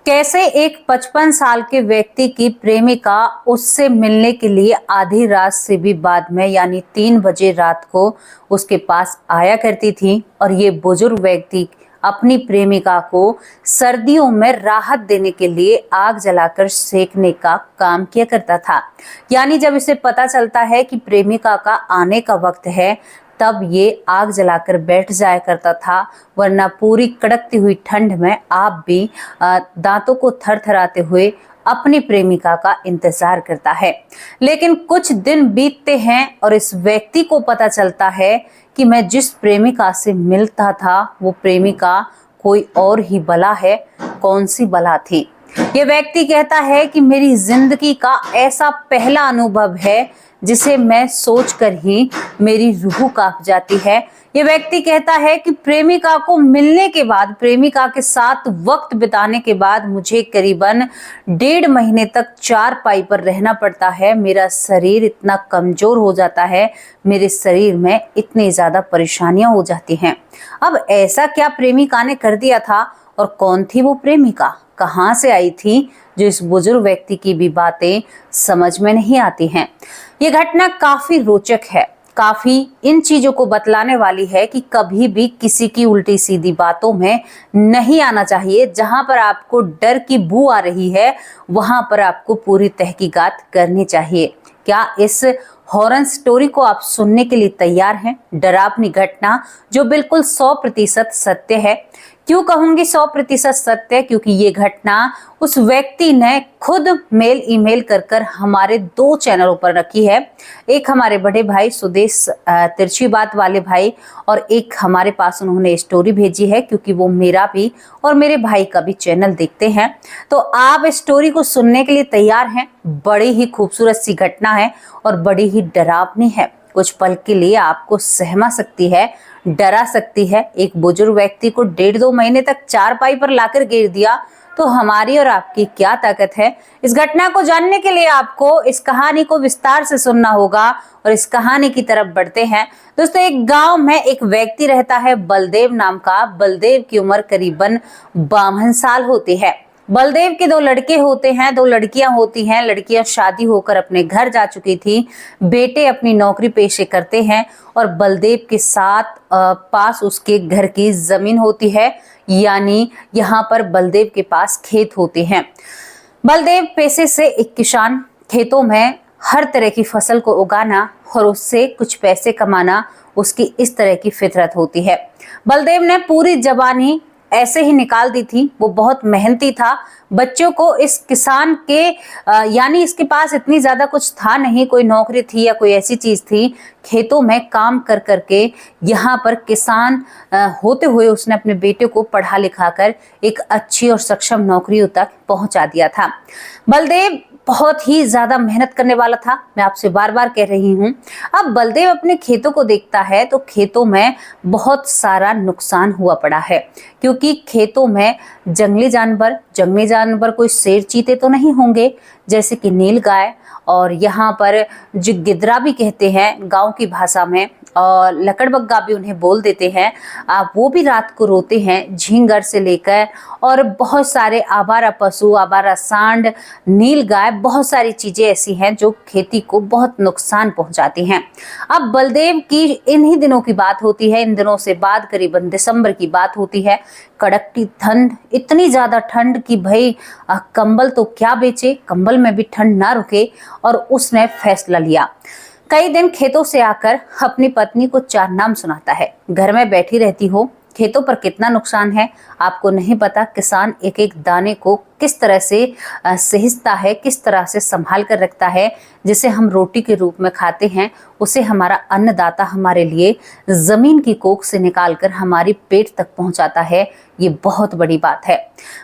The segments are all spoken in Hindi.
कैसे एक 55 साल के व्यक्ति की प्रेमिका उससे मिलने के लिए आधी रात से भी बाद में यानी 3 बजे रात को उसके पास आया करती थी और ये बुजुर्ग व्यक्ति अपनी प्रेमिका को सर्दियों में राहत देने के लिए आग जलाकर सेकने का काम किया करता था। यानी जब इसे पता चलता है कि प्रेमिका का आने का वक्त है तब ये आग जलाकर बैठ जाया करता था, वरना पूरी कड़कती हुई ठंड में आप भी दांतों को थरथराते हुए अपनी प्रेमिका का इंतजार करता है। लेकिन कुछ दिन बीतते हैं और इस व्यक्ति को पता चलता है कि मैं जिस प्रेमिका से मिलता था वो प्रेमिका कोई और ही बला है। कौन सी बला थी? ये व्यक्ति कहता है कि मेरी जिंदगी का ऐसा पहला अनुभव है जिसे मैं सोचकर ही मेरी रूह कांप जाती है। ये व्यक्ति कहता है कि प्रेमिका को मिलने के बाद, प्रेमिका के साथ वक्त बिताने के बाद मुझे करीबन 1.5 महीने तक चारपाई पर रहना पड़ता है। मेरा शरीर इतना कमजोर हो जाता है, मेरे शरीर में इतनी ज्यादा परेशानियां हो जाती हैं। अब ऐसा क्या प्रेमिका ने कर दिया था और कौन थी वो प्रेमिका, कहाँ से आई थी, जो इस बुजुर्ग व्यक्ति की भी बातें समझ में नहीं आती हैं। ये घटना काफी रोचक है, काफी इन चीजों को बतलाने वाली है कि कभी भी किसी की उल्टी सीधी बातों में नहीं आना चाहिए। जहां पर आपको डर की बू आ रही है वहां पर आपको पूरी तहकीकात करनी चाहिए। क्या इस हॉरर स्टोरी को आप सुनने के लिए तैयार हैं? डरावनी घटना जो बिल्कुल 100% सत्य है। क्यों कहूंगी 100% सत्य? क्योंकि ये घटना उस व्यक्ति ने खुद मेल ईमेल कर हमारे 2 चैनलों पर रखी है। एक हमारे बड़े भाई सुदेश तिरछी बात वाले भाई और एक हमारे पास उन्होंने स्टोरी भेजी है, क्योंकि वो मेरा भी और मेरे भाई का भी चैनल देखते हैं। तो आप स्टोरी को सुनने के लिए तैयार हैं? बड़ी ही खूबसूरत सी घटना है और बड़ी ही डरावनी है। कुछ पल के लिए आपको सहमा सकती है, डरा सकती है। एक बुजुर्ग व्यक्ति को 1.5-2 महीने तक चारपाई पर लाकर गिर दिया तो हमारी और आपकी क्या ताकत है। इस घटना को जानने के लिए आपको इस कहानी को विस्तार से सुनना होगा और इस कहानी की तरफ बढ़ते हैं। दोस्तों, एक गांव में एक व्यक्ति रहता है बलदेव नाम का। बलदेव की उम्र करीबन 52 साल होती है। बलदेव के 2 लड़के होते हैं, 2 लड़कियां होती हैं। लड़कियां शादी होकर अपने घर जा चुकी थी, बेटे अपनी नौकरी पेशे करते हैं और बलदेव के साथ पास उसके घर की जमीन होती है, यानी यहाँ पर बलदेव के पास खेत होते हैं। बलदेव पेशे से एक किसान, खेतों में हर तरह की फसल को उगाना और उससे कुछ पैसे कमाना उसकी इस तरह की फितरत होती है। बलदेव ने पूरी जवानी ऐसे ही निकाल दी थी। वो बहुत मेहनती था। बच्चों को इस किसान के यानी इसके पास इतनी ज्यादा कुछ था नहीं, कोई नौकरी थी या कोई ऐसी चीज थी। खेतों में काम कर करके यहाँ पर किसान होते हुए उसने अपने बेटे को पढ़ा लिखा कर एक अच्छी और सक्षम नौकरियों तक पहुंचा दिया था। बलदेव बहुत ही ज्यादा मेहनत करने वाला था, मैं आपसे बार बार कह रही हूँ। अब बलदेव अपने खेतों को देखता है तो खेतों में बहुत सारा नुकसान हुआ पड़ा है, क्योंकि खेतों में जंगली जानवर कोई शेर चीते तो नहीं होंगे, जैसे कि नील गाय और यहाँ पर जो गिद्रा भी कहते हैं गांव की भाषा में, और लकड़बग्गा भी उन्हें बोल देते हैं। वो भी रात को रोते हैं, झींगर से लेकर और बहुत सारे आवारा पशु, आवारा सांड, नील गाय, बहुत सारी चीजें ऐसी हैं जो खेती को बहुत नुकसान पहुंचाती हैं। अब बलदेव की इन्हीं दिनों की बात होती है। इन दिनों से बाद करीबन दिसंबर की बात होती है। कड़कती ठंड, इतनी ज्यादा ठंड कि भाई कंबल तो क्या बेचे, कंबल में भी ठंड ना रुके, और उसने फैसला लिया। कई दिन खेतों से आकर अपनी पत्नी को 4 नाम सुनाता है। घर में बैठी रहती हो, खेतों पर कितना नुकसान है आपको नहीं पता। किसान एक एक दाने को किस तरह से सहिस्ता है, किस तरह से संभाल कर रखता है। जिसे हम रोटी के रूप में खाते हैं उसे हमारा अन्नदाता हमारे लिए जमीन की कोख से निकालकर हमारी पेट तक पहुंचाता है। ये बहुत बड़ी बात है।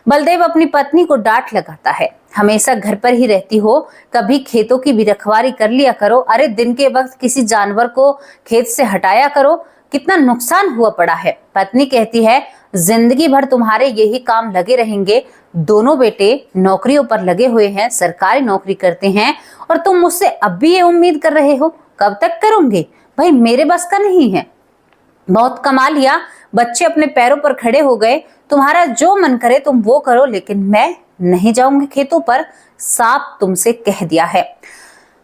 बलदेव अपनी पत्नी को डांट लगाता है, हमेशा घर पर ही रहती हो, कभी खेतों की भी रखवाली कर लिया करो। अरे दिन के वक्त किसी जानवर को खेत से हटाया करो, कितना नुकसान हुआ पड़ा है। पत्नी कहती है, जिंदगी भर तुम्हारे यही काम लगे रहेंगे। दोनों बेटे नौकरियों पर लगे हुए हैं, सरकारी नौकरी करते हैं, और तुम मुझसे अब भी ये उम्मीद कर रहे हो, कब तक करोगे भाई, मेरे बस का नहीं है। बहुत कमा लिया, बच्चे अपने पैरों पर खड़े हो गए। तुम्हारा जो मन करे तुम वो करो, लेकिन मैं नहीं जाऊंगी खेतों पर, साफ तुमसे कह दिया है।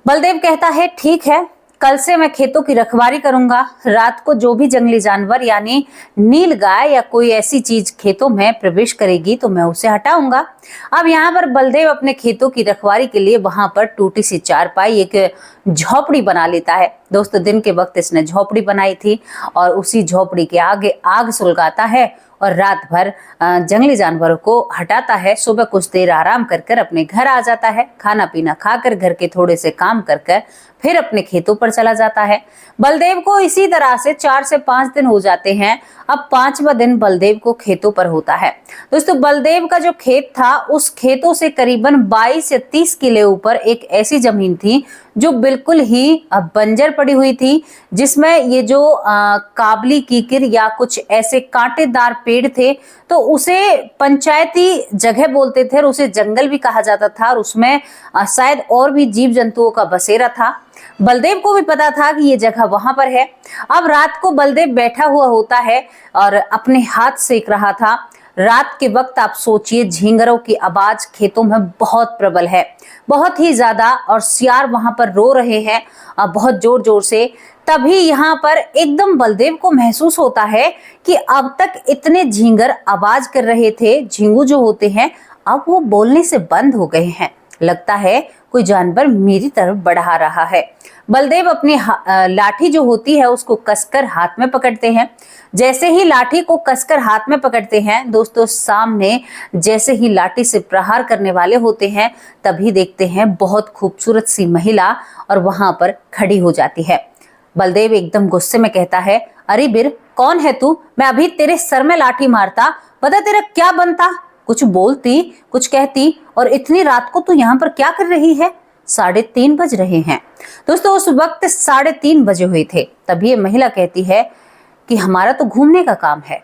बलदेव कहता है ठीक है, कल से मैं खेतों की रखवाली करूंगा। रात को जो भी जंगली जानवर यानी नील गाय या कोई ऐसी चीज खेतों में प्रवेश करेगी तो मैं उसे हटाऊंगा। अब यहाँ पर बलदेव अपने खेतों की रखवाली के लिए वहां पर टूटी सी चारपाई, एक झोपड़ी बना लेता है। दोस्तों दिन के वक्त इसने झोपड़ी बनाई थी और उसी झोपड़ी के आगे आग सुलगाता है और रात भर जंगली जानवरों को हटाता है। सुबह कुछ देर आराम कर अपने घर आ जाता है, खाना पीना खाकर घर के थोड़े से काम कर फिर अपने खेतों पर चला जाता है। बलदेव को इसी तरह से 4 से 5 दिन हो जाते हैं। अब 5वां दिन बलदेव को खेतों पर होता है। दोस्तों बलदेव का जो खेत था, उस खेतों से करीबन 22 या 30 किले ऊपर एक ऐसी जमीन थी जो बिल्कुल ही बंजर पड़ी हुई थी, जिसमें ये जो काबली कीकिर या कुछ ऐसे कांटेदार पेड़ थे तो उसे पंचायती जगह बोलते थे और उसे जंगल भी कहा जाता था, और उसमें शायद और भी जीव जंतुओं का बसेरा था। बलदेव को भी पता था कि ये जगह वहां पर है। अब रात को बलदेव बैठा हुआ होता है और अपने हाथ सेक रहा था। रात के वक्त आप सोचिए, झींगरों की आवाज खेतों में बहुत प्रबल है, बहुत ही ज्यादा, और सियार वहां पर रो रहे हैं बहुत जोर जोर से। तभी यहाँ पर एकदम बलदेव को महसूस होता है कि अब तक इतने झींगर आवाज कर रहे थे, झींगू जो होते हैं, अब वो बोलने से बंद हो गए हैं। लगता है कोई जानवर मेरी तरफ बढ़ा रहा है। बलदेव अपनी लाठी जो होती है उसको कसकर हाथ में पकड़ते हैं। जैसे ही लाठी को कसकर हाथ में पकड़ते हैं दोस्तों, सामने जैसे ही लाठी से प्रहार करने वाले होते हैं, तभी देखते हैं बहुत खूबसूरत सी महिला और वहां पर खड़ी हो जाती है। बलदेव एकदम गुस्से में कहता है, अरे बीर कौन है तू? मैं अभी तेरे सर में लाठी मारता, पता तेरा क्या बनता? कुछ बोलती, कुछ कहती, और इतनी रात को तू यहाँ पर क्या कर रही है? 3:30 बज रहे हैं। दोस्तों उस वक्त 3:30 बजे हुए थे। तभी ये महिला कहती है कि हमारा तो घूमने का काम है,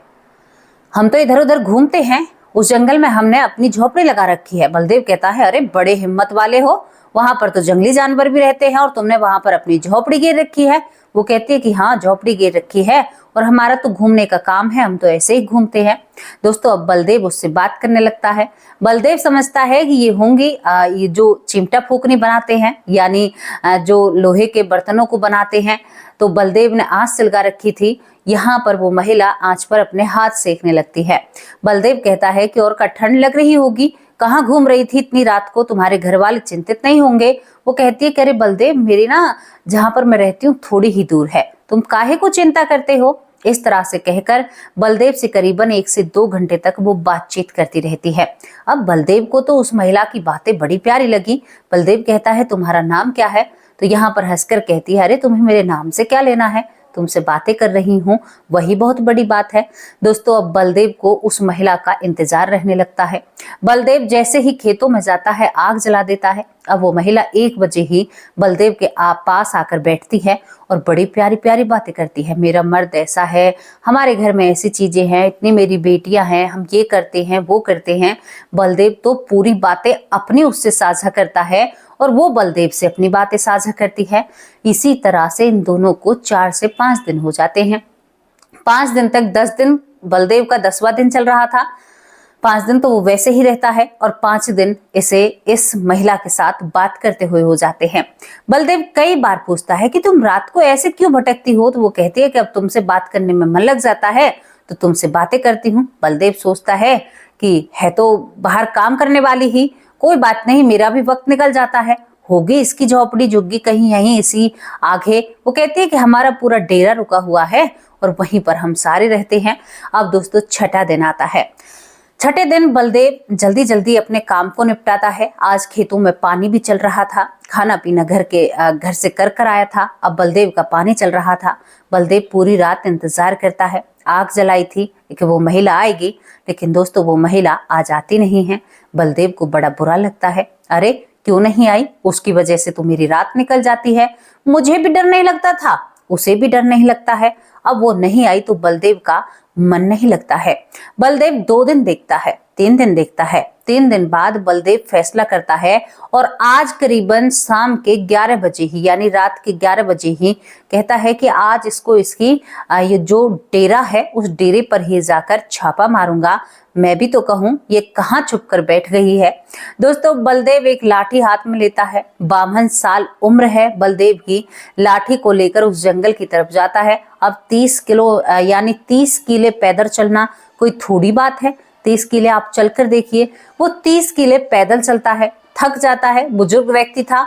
हम तो इधर उधर घूमते हैं, उस जंगल में हमने अपनी झोपड़ी लगा रखी है। बलदेव कहता है, अरे बड़े हिम्मत वाले हो, वहां पर तो जंगली जानवर भी रहते हैं और तुमने वहां पर अपनी झोपड़ी गिर रखी है। वो कहती है कि हाँ झोपड़ी गिर रखी है और हमारा तो घूमने का काम है, हम तो ऐसे ही घूमते हैं। दोस्तों अब बलदेव उससे बात करने लगता है। बलदेव समझता है कि ये होंगी ये जो चिमटा फूकनी बनाते हैं, यानी जो लोहे के बर्तनों को बनाते हैं। तो बलदेव ने आंच सुलगा रखी थी। यहाँ पर वो महिला आंच पर अपने हाथ सेकने लगती है। बलदेव कहता है कि और का ठंड लग रही होगी, कहाँ घूम रही थी इतनी रात को, तुम्हारे घर वाले चिंतित नहीं होंगे? वो कहती है कि अरे बलदेव, मेरी ना जहाँ पर मैं रहती हूँ थोड़ी ही दूर है, तुम काहे को चिंता करते हो? इस तरह से कहकर बलदेव से करीबन 1 से 2 घंटे तक वो बातचीत करती रहती है। अब बलदेव को तो उस महिला की बातें बड़ी प्यारी लगी। बलदेव कहता है, तुम्हारा नाम क्या है? तो यहाँ पर हंसकर कहती है, अरे तुम्हें मेरे नाम से क्या लेना है, तुमसे बातें कर रही हूँ, वही बहुत बड़ी बात है। दोस्तों अब बलदेव को उस महिला का इंतजार रहने लगता है। बलदेव जैसे ही खेतों में जाता है आग जला देता है। अब वो महिला 1 बजे ही बलदेव के पास आकर बैठती है और बड़ी प्यारी प्यारी बातें करती है। मेरा मर्द ऐसा है, हमारे घर में ऐसी चीजें हैं, इतनी मेरी बेटियां हैं, हम ये करते हैं वो करते हैं। बलदेव तो पूरी बातें अपनी उससे साझा करता है और वो बलदेव से अपनी बातें साझा करती है। इसी तरह से इन दोनों को 4 से 5 दिन हो जाते हैं। 5 दिन तक 10 दिन, बलदेव का 10वां दिन चल रहा था। 5 दिन तो वो वैसे ही रहता है और 5 दिन इसे इस महिला के साथ बात करते हुए हो जाते हैं। बलदेव कई बार पूछता है कि तुम रात को ऐसे क्यों भटकती हो? तो वो कहती है कि अब तुमसे बात करने में मन लग जाता है तो तुमसे बातें करती हूँ। बलदेव सोचता है कि है तो बाहर काम करने वाली ही, कोई बात नहीं, मेरा भी वक्त निकल जाता है, होगी इसकी झोपड़ी झुग्गी कहीं यहीं इसी आगे। वो कहती है कि हमारा पूरा डेरा रुका हुआ है और वहीं पर हम सारे रहते हैं। अब दोस्तों 6ठा दिन आता है। 6ठे दिन बलदेव जल्दी जल्दी अपने काम को निपटाता है। आज खेतों में पानी भी चल रहा था, खाना पीना घर से कर आया था। अब बलदेव का पानी चल रहा था। बलदेव पूरी रात इंतजार करता है। आग जलाई थी कि वो महिला आएगी, लेकिन दोस्तों वो महिला आज आती नहीं है। बलदेव को बड़ा बुरा लगता है। अरे क्यों नहीं आई? उसकी वजह से तो मेरी रात निकल जाती है। मुझे भी डर नहीं लगता था, उसे भी डर नहीं लगता है। अब वो नहीं आई तो बलदेव का मन नहीं लगता है। बलदेव 2 दिन देखता है, 3 दिन देखता है। 3 दिन बाद बलदेव फैसला करता है और आज करीबन शाम के 11 बजे ही यानी रात के 11 बजे ही कहता है कि आज इसको इसकी ये जो डेरा है उस डेरे पर ही जाकर छापा मारूंगा। मैं भी तो कहूं ये कहाँ छुप कर बैठ गई है। दोस्तों बलदेव एक लाठी हाथ में लेता है। 52 साल उम्र है बलदेव की। लाठी को लेकर उस जंगल की तरफ जाता है। अब 30 किलो यानी 30 किले पैदल चलना कोई थोड़ी बात है। 30 किले आप चलकर देखिए, वो 30 किले पैदल चलता है, थक जाता है। बुजुर्ग व्यक्ति था।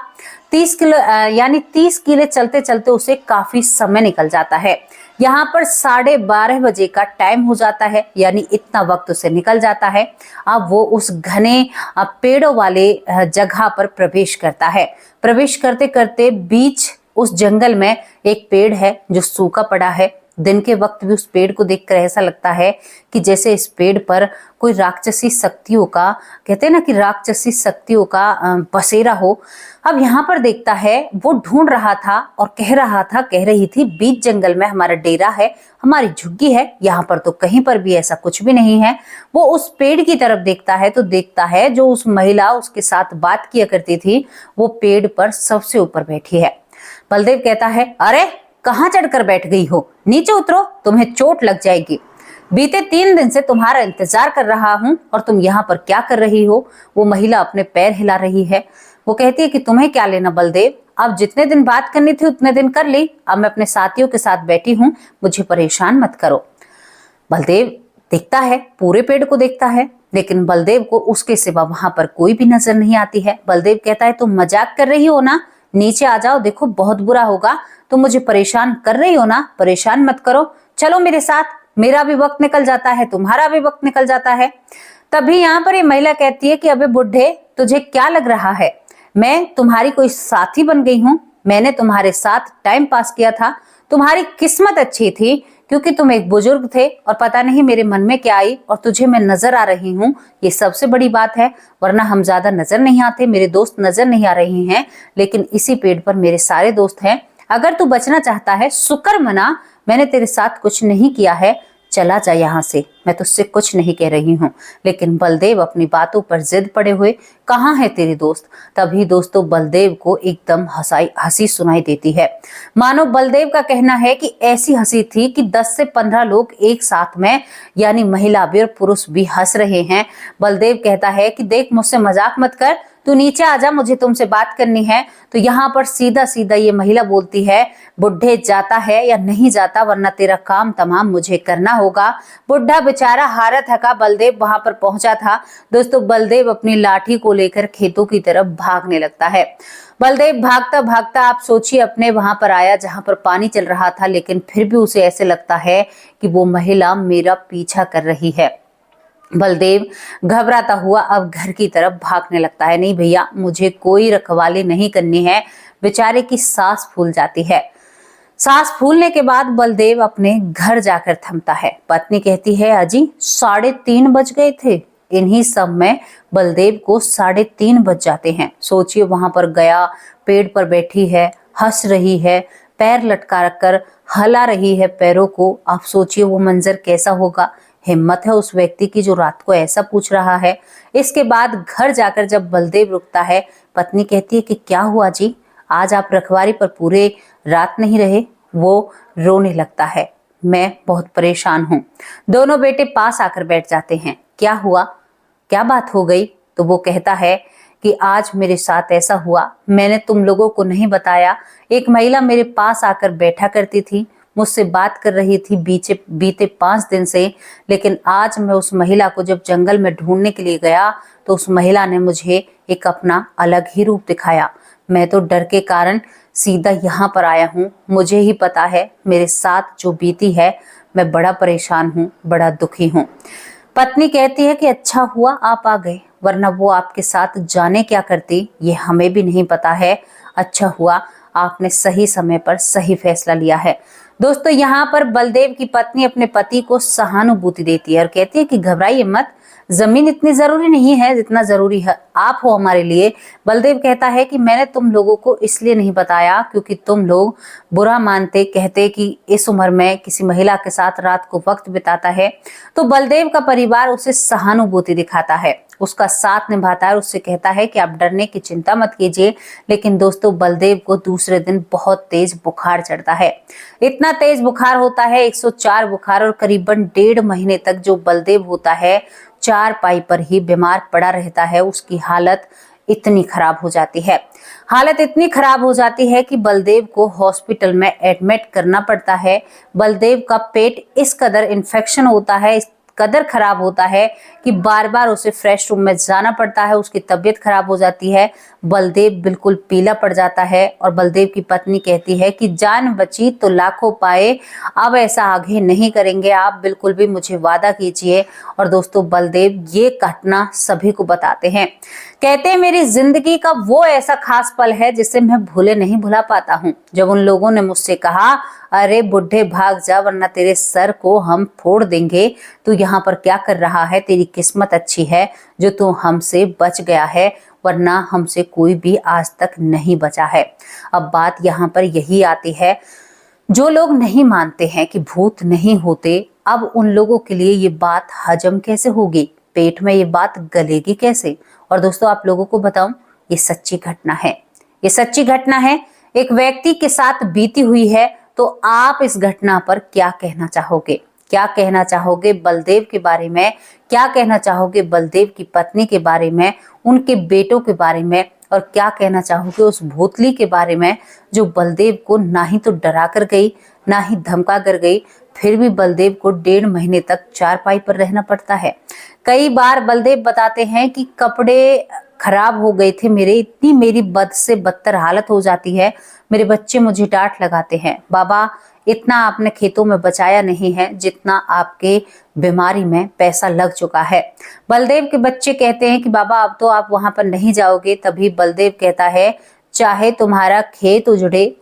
30 किलो यानी 30 किले चलते चलते उसे काफी समय निकल जाता है। यहाँ पर 12:30 बजे का टाइम हो जाता है, यानी इतना वक्त उसे निकल जाता है। अब वो उस घने पेड़ों वाले जगह पर प्रवेश करता है। प्रवेश करते करते बीच उस जंगल में एक पेड़ है जो सूखा पड़ा है। दिन के वक्त भी उस पेड़ को देखकर ऐसा लगता है कि जैसे इस पेड़ पर कोई राक्षसी शक्तियों का, कहते हैं ना कि राक्षसी शक्तियों का बसेरा हो। अब यहाँ पर देखता है, वो ढूंढ रहा था और कह रही थी बीच जंगल में हमारा डेरा है, हमारी झुग्गी है, यहाँ पर तो कहीं पर भी ऐसा कुछ भी नहीं है। वो उस पेड़ की तरफ देखता है तो देखता है जो उस महिला उसके साथ बात किया करती थी वो पेड़ पर सबसे ऊपर बैठी है। बलदेव कहता है, अरे कहाँ चढ़कर बैठ गई हो, नीचे उतरो, तुम्हें चोट लग जाएगी। बीते 3 दिन से तुम्हारा इंतजार कर रहा हूं और तुम यहाँ पर क्या कर रही हो। वो महिला अपने पैर हिला रही है। वो कहती है कि तुम्हें क्या लेना बलदेव, अब जितने दिन बात करनी थी उतने दिन कर ली, अब मैं अपने साथियों के साथ बैठी हूँ, मुझे परेशान मत करो। बलदेव देखता है, पूरे पेड़ को देखता है, लेकिन बलदेव को उसके सिवा वहां पर कोई भी नजर नहीं आती है। बलदेव कहता है, तुम मजाक कर रही हो ना, नीचे आ जाओ, देखो बहुत बुरा होगा, तुम मुझे परेशान कर रही हो ना, परेशान मत करो, चलो मेरे साथ, मेरा भी वक्त निकल जाता है, तुम्हारा भी वक्त निकल जाता है। तभी यहाँ पर ये महिला कहती है कि अबे बुढ़े, तुझे क्या लग रहा है, मैं तुम्हारी कोई साथी बन गई हूँ? मैंने तुम्हारे साथ टाइम पास किया था। तुम्हारी किस्मत अच्छी थी क्योंकि तुम एक बुजुर्ग थे और पता नहीं मेरे मन में क्या आई और तुझे मैं नजर आ रही हूँ, ये सबसे बड़ी बात है, वरना हम ज्यादा नजर नहीं आते, मेरे दोस्त नजर नहीं आ रहे हैं, लेकिन इसी पेड़ पर मेरे सारे दोस्त हैं। अगर तू बचना चाहता है शुक्र मना, मैंने तेरे साथ कुछ नहीं किया है, चला जा यहाँ से, मैं तुझसे कुछ नहीं कह रही हूँ। लेकिन बलदेव अपनी बातों पर जिद पड़े हुए, कहाँ है तेरे दोस्त? तभी दोस्तों बलदेव को एकदम हंसी सुनाई देती है। मानो बलदेव का कहना है कि ऐसी हंसी थी कि 10 से 15 लोग एक साथ में, यानी महिला भी और पुरुष भी हंस रहे हैं। बलदेव कहता है कि देख, मुझसे मजाक मत कर, तू नीचे आ जा, मुझे तुमसे बात करनी है। तो यहाँ पर सीधा सीधा ये महिला बोलती है, बुढ़े जाता है या नहीं जाता, वरना तेरा काम तमाम मुझे करना होगा। बुढ़ा बेचारा हारा थका बलदेव वहां पर पहुंचा था। दोस्तों बलदेव अपनी लाठी को लेकर खेतों की तरफ भागने लगता है। बलदेव भागता भागता, आप सोचिए, अपने वहां पर आया जहां पर पानी चल रहा था, लेकिन फिर भी उसे ऐसे लगता है कि वो महिला मेरा पीछा कर रही है। बलदेव घबराता हुआ अब घर की तरफ भागने लगता है। नहीं भैया, मुझे कोई रखवाली नहीं करनी है। बेचारे की सांस फूल जाती है। सांस फूलने के बाद बलदेव अपने घर जाकर थमता है। पत्नी कहती है, अजी 3:30 बज गए थे। इन्हीं सब में बलदेव को 3:30 बज जाते हैं। सोचिए, वहां पर गया, पेड़ पर बैठी है, हंस रही है, पैर लटका रखकर हला रही है पैरों को। आप सोचिए वो मंजर कैसा होगा। हिम्मत है उस व्यक्ति की जो रात को ऐसा पूछ रहा है। इसके बाद घर जाकर जब बलदेव रुकता है, पत्नी कहती है कि क्या हुआ जी, आज आप रखवारी पर पूरे रात नहीं रहे? वो रोने लगता है, मैं बहुत परेशान हूँ। दोनों बेटे पास आकर बैठ जाते हैं। क्या हुआ, क्या बात हो गई? तो वो कहता है कि आज मेरे साथ ऐसा हुआ, मैंने तुम लोगों को नहीं बताया। एक महिला मेरे पास आकर बैठा करती थी, मुझसे बात कर रही थी बीते 5 दिन से, लेकिन आज मैं उस महिला को जब जंगल में ढूंढने के लिए गया तो उस महिला ने मुझे एक अपना अलग ही रूप दिखाया। मैं तो डर के कारण सीधा यहाँ पर आया हूँ। मुझे ही पता है मेरे साथ जो बीती है, मैं बड़ा परेशान हूँ, बड़ा दुखी हूँ। पत्नी कहती है कि अच्छा हुआ आप आ गए, वरना वो आपके साथ जाने क्या करती ये हमें भी नहीं पता है। अच्छा हुआ आपने सही समय पर सही फैसला लिया है। दोस्तों यहाँ पर बलदेव की पत्नी अपने पति को सहानुभूति देती है और कहती है कि घबराइए मत, जमीन इतनी जरूरी नहीं है जितना जरूरी है आप हो हमारे लिए। बलदेव कहता है कि मैंने तुम लोगों को इसलिए नहीं बताया क्योंकि तुम लोग बुरा मानते, कहते कि इस उम्र में किसी महिला के साथ रात को वक्त बिताता है। तो बलदेव का परिवार उसे सहानुभूति दिखाता है, उसका साथ निभाता है, उससे कहता है कि आप डरने की चिंता मत कीजिए। लेकिन दोस्तों, बलदेव को दूसरे दिन बहुत तेज बुखार चढ़ता है। इतना तेज बुखार होता है 104 बुखार, और करीबन 1.5 महीने तक जो बलदेव होता है चारपाई पर ही बीमार पड़ा रहता है। उसकी हालत इतनी खराब हो जाती है, हालत इतनी खराब हो जाती है कि बलदेव को हॉस्पिटल में एडमिट करना पड़ता है। बलदेव का पेट इस कदर इन्फेक्शन होता है, इस कदर खराब होता है कि बार बार उसे फ्रेश रूम में जाना पड़ता है। उसकी तबीयत खराब हो जाती है, बलदेव बिल्कुल पीला पड़ जाता है। और बलदेव की पत्नी कहती है कि जान बची तो लाखों पाए, अब ऐसा आगे नहीं करेंगे आप, बिल्कुल भी, मुझे वादा कीजिए। और दोस्तों, बलदेव ये घटना सभी को बताते हैं, कहते हैं मेरी जिंदगी का वो ऐसा खास पल है जिसे मैं भूले नहीं भुला पाता हूँ, जब उन लोगों ने मुझसे कहा अरे बुढ़े भाग जा वरना तेरे सर को हम फोड़ देंगे, तू यहाँ पर क्या कर रहा है, तेरी किस्मत अच्छी है जो तू हमसे बच गया है, वरना हमसे कोई भी आज तक नहीं बचा है। अब बात यहाँ पर यही आती है, जो लोग नहीं मानते हैं कि भूत नहीं होते, अब उन लोगों के लिए ये बात हजम कैसे होगी, पेट में ये बात गलेगी कैसे। और दोस्तों, आप लोगों को बताऊं, ये सच्ची घटना है, ये सच्ची घटना है, एक व्यक्ति के साथ बीती हुई है। तो आप इस घटना पर क्या कहना चाहोगे, क्या कहना चाहोगे बलदेव के बारे में, क्या कहना चाहोगे बलदेव की पत्नी के बारे में, उनके बेटों के बारे में, और क्या कहना चाहोगे उस भूतली के बारे में जो बलदेव को ना ही तो डरा कर गई ना ही धमका कर गई, फिर भी बलदेव को 1.5 महीने तक चारपाई पर रहना पड़ता है। कई बार बलदेव बताते हैं कि कपड़े खराब हो गए थे मेरे, इतनी मेरी बद से बदतर हालत हो जाती है, मेरे बच्चे मुझे डांट लगाते हैं, बाबा इतना आपने खेतों में बचाया नहीं है जितना आपके बीमारी में पैसा लग चुका है। बलदेव के बच्चे कहते हैं कि बाबा अब तो आप वहां पर नहीं जाओगे। तभी बलदेव कहता है चाहे तुम्हारा खेत उजड़े,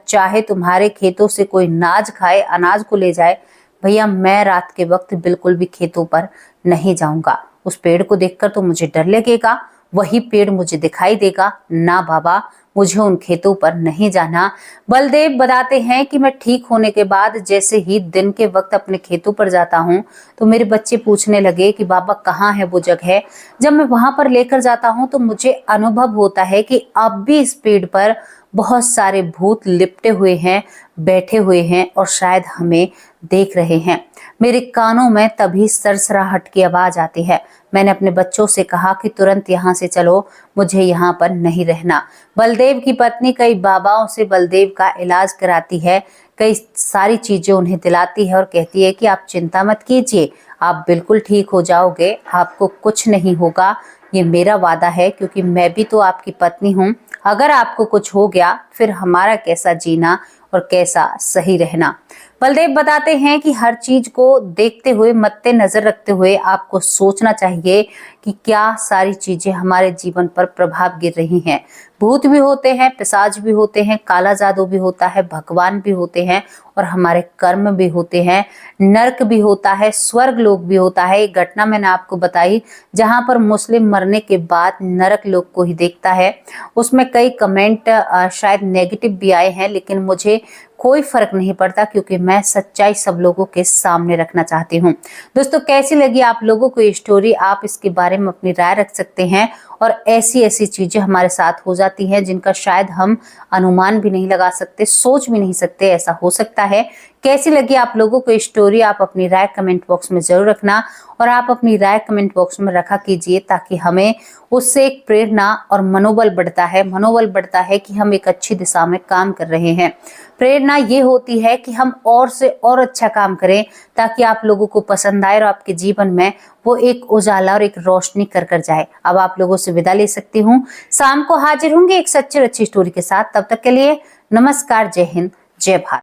चाहे तुम्हारे खेतों से कोई नाज खाए, अनाज को ले जाए, भैया मैं रात के वक्त बिल्कुल भी खेतों पर नहीं जाऊंगा। उस पेड़ को देखकर तो मुझे डर लगेगा, वही पेड़ मुझे दिखाई देगा ना बाबा, मुझे उन खेतों पर नहीं जाना। बलदेव बताते हैं कि मैं ठीक होने के बाद जैसे ही दिन के वक्त अपने खेतों पर जाता हूँ तो मेरे बच्चे पूछने लगे कि बाबा कहाँ है वो जगह। जब मैं वहां पर लेकर जाता हूँ तो मुझे अनुभव होता है कि अब भी इस पेड़ पर बहुत सारे भूत लिपटे हुए हैं, बैठे हुए हैं और शायद हमें देख रहे हैं। मेरे कानों में तभी सरसराहट की आवाज आती है। मैंने अपने बच्चों से कहा कि तुरंत यहाँ से चलो, मुझे यहाँ पर नहीं रहना। बलदेव की पत्नी कई बाबाओं से बलदेव का इलाज कराती है, कई सारी चीजें उन्हें दिलाती है और कहती है कि आप चिंता मत कीजिए, आप बिल्कुल ठीक हो जाओगे, आपको कुछ नहीं होगा, ये मेरा वादा है, क्योंकि मैं भी तो आपकी पत्नी हूँ। अगर आपको कुछ हो गया फिर हमारा कैसा जीना और कैसा सही रहना। बलदेव बताते हैं कि हर चीज को देखते हुए, मद्देनजर रखते हुए आपको सोचना चाहिए कि क्या सारी चीजें हमारे जीवन पर प्रभाव गिर रही हैं। भूत भी होते हैं, पिशाच भी होते हैं, काला जादू भी होता है, भगवान भी होते हैं और हमारे कर्म भी होते हैं, नरक भी होता है, स्वर्ग लोक भी होता है। एक घटना मैंने आपको बताई जहां पर मुस्लिम मरने के बाद नरक लोक को ही देखता है। उसमें कई कमेंट शायद नेगेटिव भी आए हैं, लेकिन मुझे कोई फर्क नहीं पड़ता क्योंकि मैं सच्चाई सब लोगों के सामने रखना चाहती हूँ। दोस्तों, कैसी लगी आप लोगों को ये स्टोरी, आप इसके बारे में अपनी राय रख सकते हैं। और ऐसी ऐसी चीजें हमारे साथ हो जाती हैं जिनका शायद हम अनुमान भी नहीं लगा सकते, सोच भी नहीं सकते ऐसा हो सकता है। कैसी लगी आप लोगों को स्टोरी, आप अपनी राय कमेंट बॉक्स में जरूर रखना और आप अपनी राय कमेंट बॉक्स में रखा कीजिए ताकि हमें उससे एक प्रेरणा और मनोबल बढ़ता है कि हम एक अच्छी दिशा में काम कर रहे हैं। प्रेरणा ये होती है कि हम और से और अच्छा काम करें ताकि आप लोगों को पसंद आए और आपके जीवन में वो एक उजाला और एक रोशनी कर जाए। अब आप लोगों से विदा ले सकती हूँ, शाम को हाजिर होंगे एक सच्ची अच्छी स्टोरी के साथ। तब तक के लिए नमस्कार, जय हिंद, जय भारत।